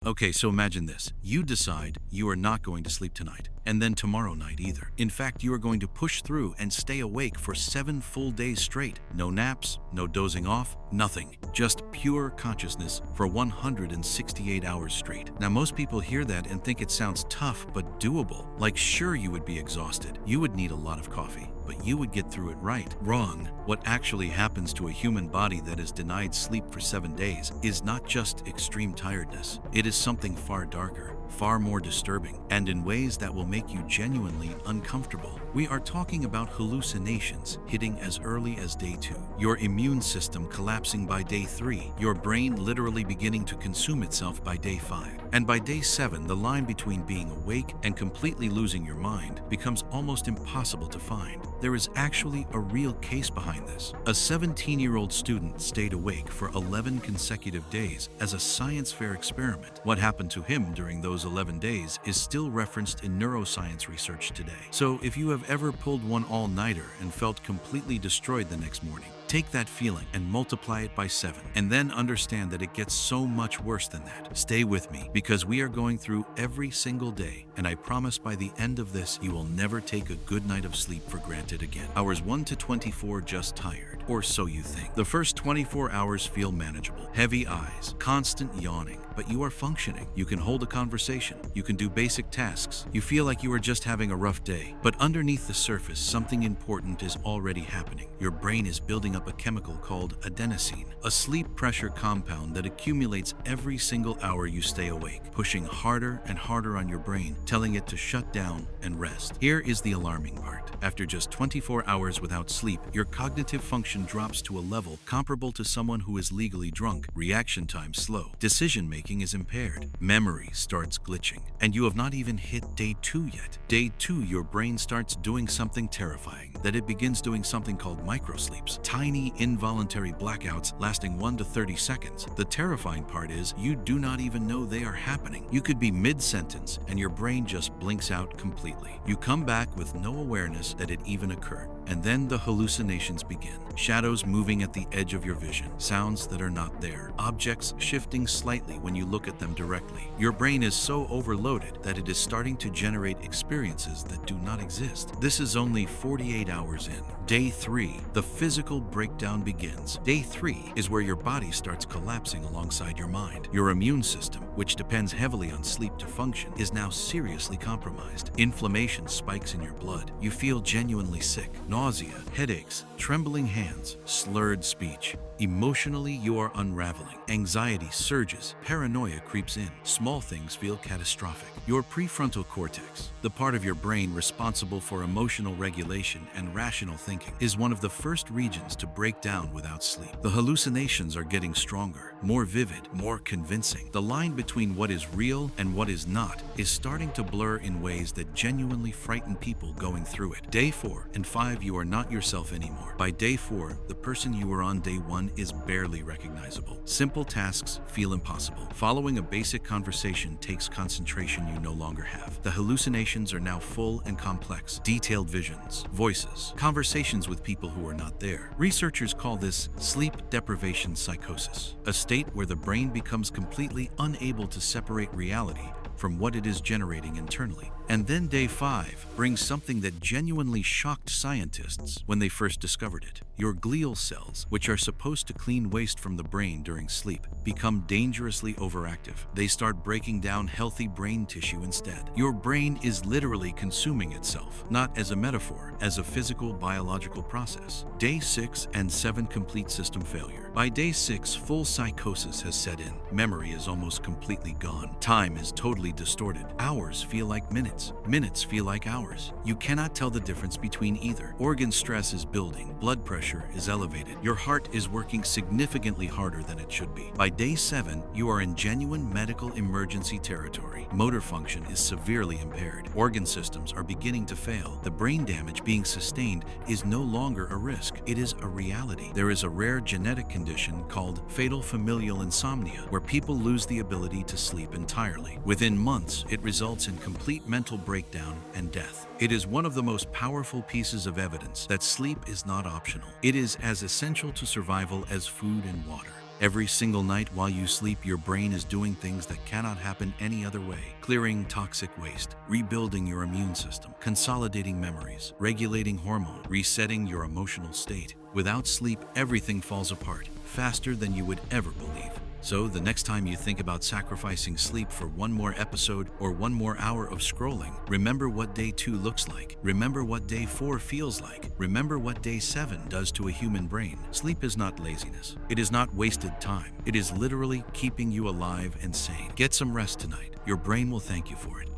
Okay, so imagine this. You decide you are not going to sleep tonight, and then tomorrow night either. In fact, you are going to push through and stay awake for 7 full days straight. No naps, no dozing off, nothing. Just pure consciousness for 168 hours straight. Now, most people hear that and think it sounds tough but doable. Like, sure, you would be exhausted. You would need a lot of coffee, but you would get through it right. Wrong. What actually happens to a human body that is denied sleep for 7 days is not just extreme tiredness. It is something far darker, far more disturbing, and in ways that will make you genuinely uncomfortable. We are talking about hallucinations hitting as early as day 2, your immune system collapsing by day 3, your brain literally beginning to consume itself by day 5. And by day 7, the line between being awake and completely losing your mind becomes almost impossible to find. There is actually a real case behind this. A 17-year-old student stayed awake for 11 consecutive days as a science fair experiment. What happened to him during those 11 days is still referenced in neuroscience research today. So if you have ever pulled one all-nighter and felt completely destroyed the next morning, take that feeling and multiply it by 7, and then understand that it gets so much worse than that. Stay with me, because we are going through every single day, and I promise by the end of this, you will never take a good night of sleep for granted again. Hours 1 to 24 just tired, or so you think. The first 24 hours feel manageable. Heavy eyes, constant yawning, but you are functioning. You can hold a conversation. You can do basic tasks. You feel like you are just having a rough day. But underneath the surface, something important is already happening. Your brain is building up a chemical called adenosine, a sleep pressure compound that accumulates every single hour you stay awake, pushing harder and harder on your brain, telling it to shut down and rest. Here is the alarming part. After just 24 hours without sleep, your cognitive function drops to a level comparable to someone who is legally drunk. Reaction time slow. Decision-making is impaired. Memory starts glitching. And you have not even hit day 2 yet. Day 2, your brain starts doing something terrifying, that it begins doing something called microsleeps. Tiny, involuntary blackouts lasting 1 to 30 seconds. The terrifying part is you do not even know they are happening. You could be mid-sentence and your brain just blinks out completely. You come back with no awareness that it even occurred. And then the hallucinations begin. Shadows moving at the edge of your vision. Sounds that are not there. Objects shifting slightly when you look at them directly. Your brain is so overloaded that it is starting to generate experiences that do not exist. This is only 48 hours in. Day 3, the physical breakdown begins. Day 3 is where your body starts collapsing alongside your mind. Your immune system, which depends heavily on sleep to function, is now seriously compromised. Inflammation spikes in your blood. You feel genuinely sick. Nausea, headaches, trembling hands, slurred speech. Emotionally, you are unraveling. Anxiety surges. Paranoia creeps in. Small things feel catastrophic. Your prefrontal cortex, the part of your brain responsible for emotional regulation and rational thinking, is one of the first regions to break down without sleep. The hallucinations are getting stronger, more vivid, more convincing. The line between what is real and what is not is starting to blur in ways that genuinely frighten people going through it. Day 4 and 5, you are not yourself anymore. By day 4, the person you were on day 1 is barely recognizable. Simple tasks feel impossible. Following a basic conversation takes concentration you no longer have. The hallucinations are now full and complex. Detailed visions, voices, conversations with people who are not there. Researchers call this sleep deprivation psychosis, a state where the brain becomes completely unable to separate reality from what it is generating internally. And then day 5 brings something that genuinely shocked scientists when they first discovered it. Your glial cells, which are supposed to clean waste from the brain during sleep, become dangerously overactive. They start breaking down healthy brain tissue instead. Your brain is literally consuming itself, not as a metaphor, as a physical biological process. Day 6 and 7, complete system failure. By day 6, full psychosis has set in. Memory is almost completely gone. Time is totally distorted. Hours feel like minutes. Minutes feel like hours. You cannot tell the difference between either. Organ stress is building. Blood pressure is elevated. Your heart is working significantly harder than it should be. By day 7, you are in genuine medical emergency territory. Motor function is severely impaired. Organ systems are beginning to fail. The brain damage being sustained is no longer a risk. It is a reality. There is a rare genetic condition called fatal familial insomnia, where people lose the ability to sleep entirely. Within months, it results in complete mental breakdown and death. It is one of the most powerful pieces of evidence that sleep is not optional. It is as essential to survival as food and water. Every single night while you sleep, your brain is doing things that cannot happen any other way. Clearing toxic waste, rebuilding your immune system, consolidating memories, regulating hormones, resetting your emotional state. Without sleep, everything falls apart faster than you would ever believe. So the next time you think about sacrificing sleep for one more episode or one more hour of scrolling, remember what day 2 looks like. Remember what day 4 feels like. Remember what day 7 does to a human brain. Sleep is not laziness. It is not wasted time. It is literally keeping you alive and sane. Get some rest tonight. Your brain will thank you for it.